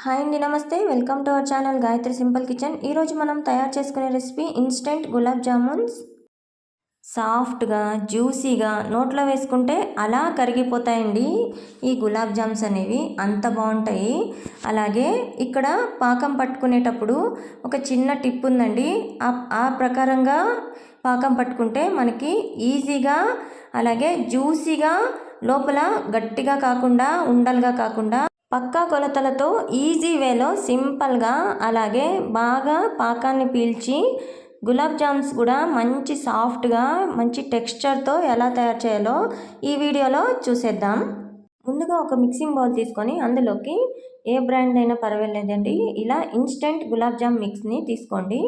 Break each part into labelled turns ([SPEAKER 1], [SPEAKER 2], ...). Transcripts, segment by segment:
[SPEAKER 1] Hi అండి, నమస్తే. Welcome to our channel Gayatri simple kitchen. ఈరోజు మనం తయారు చేసుకునే రెసిపీ ఇన్స్టెంట్ గులాబ్ జామున్స్. సాఫ్ట్గా జ్యూసీగా నోట్లో వేసుకుంటే అలా కరిగిపోతాయండి ఈ గులాబ్ జామ్స్ అనేవి, అంత బాగుంటాయి. అలాగే ఇక్కడ పాకం పట్టుకునేటప్పుడు ఒక చిన్న టిప్ ఉందండి. ఆ ప్రకారంగా పాకం పట్టుకుంటే మనకి ఈజీగా, అలాగే జ్యూసీగా, లోపల గట్టిగా కాకుండా ఉండలుగా కాకుండా పక్కా కొలతలతో ఈజీ వేలో సింపుల్గా, అలాగే బాగా పాకాన్ని పీల్చి గులాబ్ జామ్స్ కూడా మంచి సాఫ్ట్గా మంచి టెక్స్చర్తో ఎలా తయారు చేయాలో ఈ వీడియోలో చూసేద్దాం. ముందుగా ఒక మిక్సింగ్ బౌల్ తీసుకొని అందులోకి ఏ బ్రాండ్ అయినా పర్వాలేదండి, ఇలా ఇన్స్టెంట్ గులాబ్ జామ్ మిక్స్ని తీసుకోండి.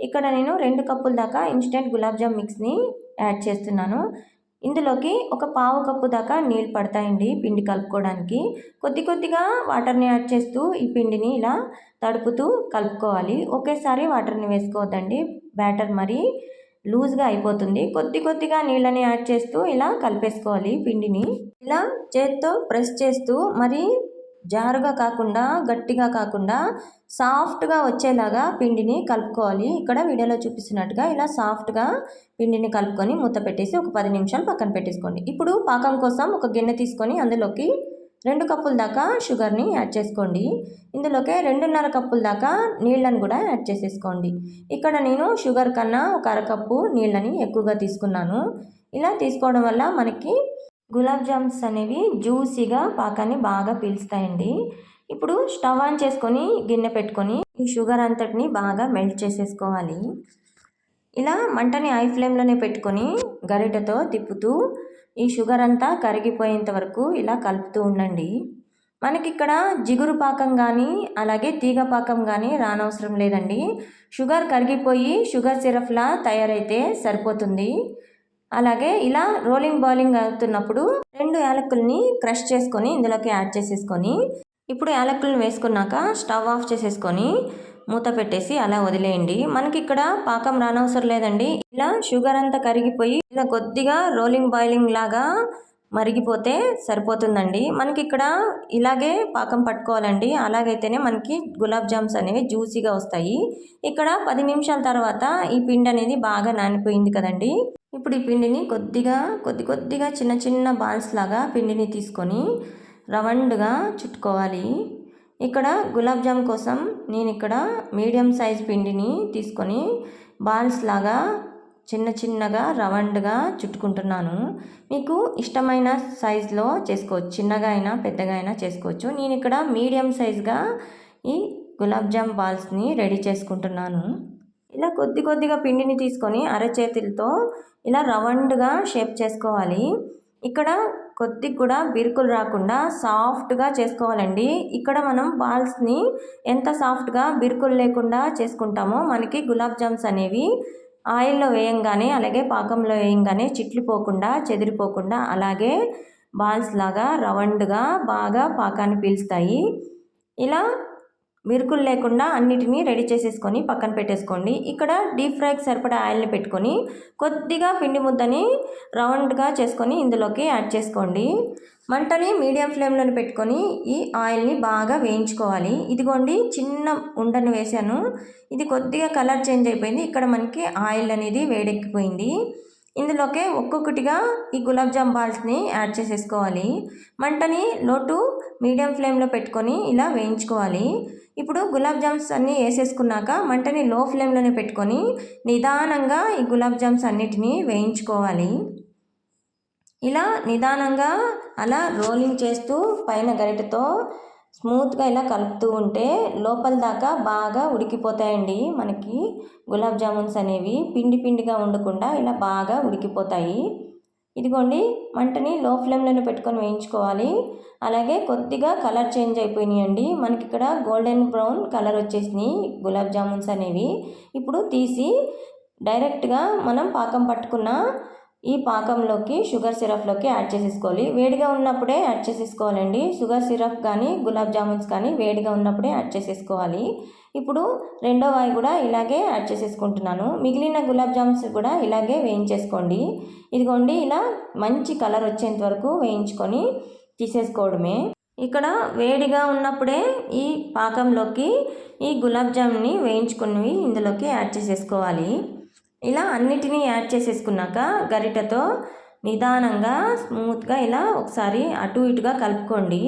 [SPEAKER 1] ఇక్కడ నేను 2 కప్పుల దాకా ఇన్స్టెంట్ గులాబ్ జామ్ మిక్స్ని యాడ్ చేస్తున్నాను. ఇందులోకి ఒక పావు కప్పు దాకా నీళ్ళు పడతాయండి పిండి కలుపుకోవడానికి. కొద్ది కొద్దిగా వాటర్ని యాడ్ చేస్తూ ఈ పిండిని ఇలా తడుపుతూ కలుపుకోవాలి. ఒకేసారి వాటర్ని వేసుకోవద్దండి, బ్యాటర్ మరి లూజ్గా అయిపోతుంది. కొద్ది కొద్దిగా నీళ్ళని యాడ్ చేస్తూ ఇలా కలిపేసుకోవాలి పిండిని. ఇలా చేత్తో ప్రెస్ చేస్తూ మరి జారుగా కాకుండా గట్టిగా కాకుండా సాఫ్ట్గా వచ్చేలాగా పిండిని కలుపుకోవాలి. ఇక్కడ వీడియోలో చూపిస్తున్నట్టుగా ఇలా సాఫ్ట్గా పిండిని కలుపుకొని మూత పెట్టేసి ఒక 10 నిమిషాలు పక్కన పెట్టేసుకోండి. ఇప్పుడు పాకం కోసం ఒక గిన్నె తీసుకొని అందులోకి 2 కప్పుల దాకా షుగర్ని యాడ్ చేసుకోండి. ఇందులోకి 2.5 కప్పుల దాకా నీళ్ళని కూడా యాడ్ చేసేసుకోండి. ఇక్కడ నేను షుగర్ కన్నా ఒక అరకప్పు నీళ్ళని ఎక్కువగా తీసుకున్నాను. ఇలా తీసుకోవడం వల్ల మనకి గులాబ్ జామ్స్ అనేవి జ్యూసీగా పాకాన్ని బాగా పీల్స్తాయండి. ఇప్పుడు స్టవ్ ఆన్ చేసుకొని గిన్నె పెట్టుకొని ఈ షుగర్ అంతటిని బాగా మెల్ట్ చేసేసుకోవాలి. ఇలా మంటని హై ఫ్లేమ్లోనే పెట్టుకొని గరిటెతో తిప్పుతూ ఈ షుగర్ అంతా కరిగిపోయేంత వరకు ఇలా కలుపుతూ ఉండండి. మనకి ఇక్కడ జిగురు పాకం కానీ అలాగే తీగ పాకం కానీ రానవసరం లేదండి. షుగర్ కరిగిపోయి షుగర్ సిరప్లా తయారైతే సరిపోతుంది. అలాగే ఇలా రోలింగ్ బాయిలింగ్ అవుతున్నప్పుడు 2 యాలకుల్ని క్రష్ చేసుకొని ఇందులోకి యాడ్ చేసేసుకొని ఇప్పుడు యాలకులను వేసుకున్నాక స్టవ్ ఆఫ్ చేసేసుకొని మూత పెట్టేసి అలా వదిలేయండి. మనకి ఇక్కడ పాకం రానవసరం లేదండి. ఇలా షుగర్ అంతా కరిగిపోయి ఇలా కొద్దిగా రోలింగ్ బాయిలింగ్ లాగా మరిగిపోతే సరిపోతుందండి. మనకి ఇక్కడ ఇలాగే పాకం పట్టుకోవాలండి, అలాగైతేనే మనకి గులాబ్ జామ్స్ అనేవి జ్యూసీగా వస్తాయి. ఇక్కడ 10 నిమిషాల తర్వాత ఈ పిండి అనేది బాగా నానిపోయింది కదండి. ఇప్పుడు ఈ పిండిని కొద్దిగా చిన్న చిన్న బాల్స్ లాగా పిండిని తీసుకొని రౌండ్గా చుట్టుకోవాలి. ఇక్కడ గులాబ్ జామ్ కోసం నేను ఇక్కడ మీడియం సైజ్ పిండిని తీసుకొని బాల్స్ లాగా చిన్నగా రౌండ్గా చుట్టుకుంటున్నాను. మీకు ఇష్టమైన సైజులో చేసుకోవచ్చు, చిన్నగా అయినా పెద్దగా అయినా చేసుకోవచ్చు. నేను ఇక్కడ మీడియం సైజ్గా ఈ గులాబ్ జామ్ బాల్స్ని రెడీ చేసుకుంటున్నాను. ఇలా కొద్దిగా పిండిని తీసుకొని అరచేతులతో ఇలా రౌండ్గా షేప్ చేసుకోవాలి. ఇక్కడ కొద్దిగా కూడా బిరుకులు రాకుండా సాఫ్ట్గా చేసుకోవాలండి. ఇక్కడ మనం బాల్స్ని ఎంత సాఫ్ట్గా బిరుకులు లేకుండా చేసుకుంటామో మనకి గులాబ్ జామ్స్ అనేవి ఆయిల్లో వేయంగానే అలాగే పాకంలో వేయంగానే చిట్లిపోకుండా చెదిరిపోకుండా అలాగే బాల్స్ లాగా రౌండ్గా బాగా పాకాన్ని పీల్స్తాయి. ఇలా బిరుకులు లేకుండా అన్నిటినీ రెడీ చేసేసుకొని పక్కన పెట్టేసుకోండి. ఇక్కడ డీప్ ఫ్రైకి సరిపడా ఆయిల్ని పెట్టుకొని కొద్దిగా పిండి ముద్దని రౌండ్గా చేసుకొని ఇందులోకి యాడ్ చేసుకోండి. మంటని మీడియం ఫ్లేమ్లో పెట్టుకొని ఈ ఆయిల్ని బాగా వేయించుకోవాలి. ఇదిగోండి చిన్న ఉండను వేసాను, ఇది కొద్దిగా కలర్ చేంజ్ అయిపోయింది. ఇక్కడ మనకి ఆయిల్ అనేది వేడెక్కిపోయింది. ఇందులోకి ఒక్కొక్కటిగా ఈ గులాబ్ జామ్ బాల్స్ని యాడ్ చేసేసుకోవాలి. మంటని లో టు మీడియం ఫ్లేమ్లో పెట్టుకొని ఇలా వేయించుకోవాలి. ఇప్పుడు గులాబ్ జామ్స్ అన్నీ వేసేసుకున్నాక మంటని లో ఫ్లేమ్లోనే పెట్టుకొని నిదానంగా ఈ గులాబ్ జామ్స్ అన్నిటినీ వేయించుకోవాలి. ఇలా నిదానంగా అలా రోలింగ్ చేస్తూ పైన గరిటెతో స్మూత్గా ఇలా కలుపుతూ ఉంటే లోపల దాకా బాగా ఉడికిపోతాయండి. మనకి గులాబ్ జామున్స్ అనేవి పిండిగా ఉండకుండా ఇలా బాగా ఉడికిపోతాయి. ఇదిగోండి మంటని లో ఫ్లేమ్లోనే పెట్టుకొని వేయించుకోవాలి. అలాగే కొద్దిగా కలర్ చేంజ్ అయిపోయినాయండి. మనకి ఇక్కడ గోల్డెన్ బ్రౌన్ కలర్ వచ్చేసినాయి గులాబ్ జామున్స్ అనేవి. ఇప్పుడు తీసి డైరెక్ట్గా మనం పాకం పట్టుకున్న ఈ పాకంలోకి షుగర్ సిరప్లోకి యాడ్ చేసేసుకోవాలి. వేడిగా ఉన్నప్పుడే యాడ్ చేసేసుకోవాలండి. షుగర్ సిరప్ కానీ గులాబ్ జామున్స్ కానీ వేడిగా ఉన్నప్పుడే యాడ్ చేసేసుకోవాలి. ఇప్పుడు రెండో వాయి కూడా ఇలాగే యాడ్ చేసేసుకుంటున్నాను. మిగిలిన గులాబ్ జామ్స్ కూడా ఇలాగే వేయించేసుకోండి. ఇదిగోండి ఇలా మంచి కలర్ వచ్చేంత వరకు వేయించుకొని తీసేసుకోవడమే. ఇక్కడ వేడిగా ఉన్నప్పుడే ఈ పాకంలోకి ఈ గులాబ్ జామ్ని వేయించుకున్నవి ఇందులోకి యాడ్ చేసేసుకోవాలి. ఇలా అన్నిటినీ యాడ్ చేసేసుకున్నాక గరిటెతో నిదానంగా స్మూత్గా ఇలా ఒకసారి అటు ఇటుగా కలుపుకోండి.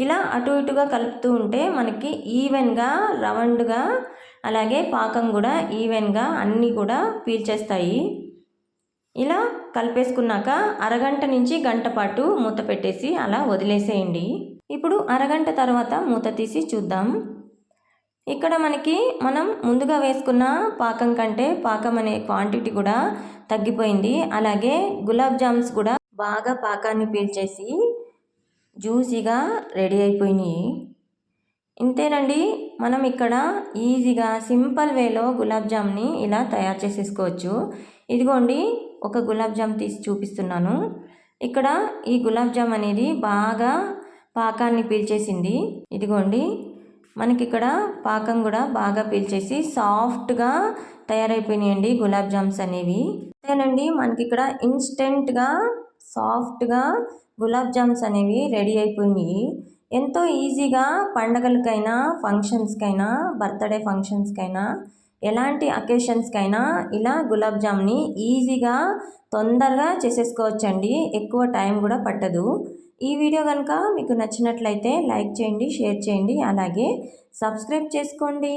[SPEAKER 1] ఇలా అటు ఇటుగా కలుపుతూ ఉంటే మనకి ఈవెన్గా రౌండ్గా అలాగే పాకం కూడా ఈవెన్గా అన్నీ కూడా పీల్చేస్తాయి. ఇలా కలిపేసుకున్నాక అరగంట నుంచి గంట పాటు మూత పెట్టేసి అలా వదిలేసేయండి. ఇప్పుడు అరగంట తర్వాత మూత తీసి చూద్దాం. ఇక్కడ మనం ముందుగా వేసుకున్న పాకం కంటే పాకం అనే క్వాంటిటీ కూడా తగ్గిపోయింది. అలాగే గులాబ్ జామ్స్ కూడా బాగా పాకాన్ని పీల్చేసి జ్యూసీగా రెడీ అయిపోయినాయి. ఇంతేనండి, మనం ఇక్కడ ఈజీగా సింపుల్ వేలో గులాబ్ జామ్ని ఇలా తయారు చేసేసుకోవచ్చు. ఇదిగోండి, ఒక గులాబ్ జామ్ తీసి చూపిస్తున్నాను. ఇక్కడ ఈ గులాబ్ జామ్ అనేది బాగా పాకాన్ని పీల్చేసింది. ఇదిగోండి, మనకి ఇక్కడ పాకం కూడా బాగా పీల్చేసి సాఫ్ట్గా తయారైపోయినాయండి గులాబ్ జామ్స్ అనేవి. అంతేనండి, మనకి ఇక్కడ ఇన్స్టెంట్గా సాఫ్ట్గా గులాబ్ జామ్స్ అనేవి రెడీ అయిపోయినాయి. ఎంతో ఈజీగా పండగలకైనా ఫంక్షన్స్కైనా బర్త్డే ఫంక్షన్స్కైనా ఎలాంటి అకేషన్స్కైనా ఇలా గులాబ్ జామ్ని ఈజీగా తొందరగా చేసేసుకోవచ్చండి. ఎక్కువ టైం కూడా పట్టదు. ఈ వీడియో కనుక మీకు నచ్చినట్లయితే లైక్ చేయండి, షేర్ చేయండి, అలాగే సబ్స్క్రైబ్ చేసుకోండి.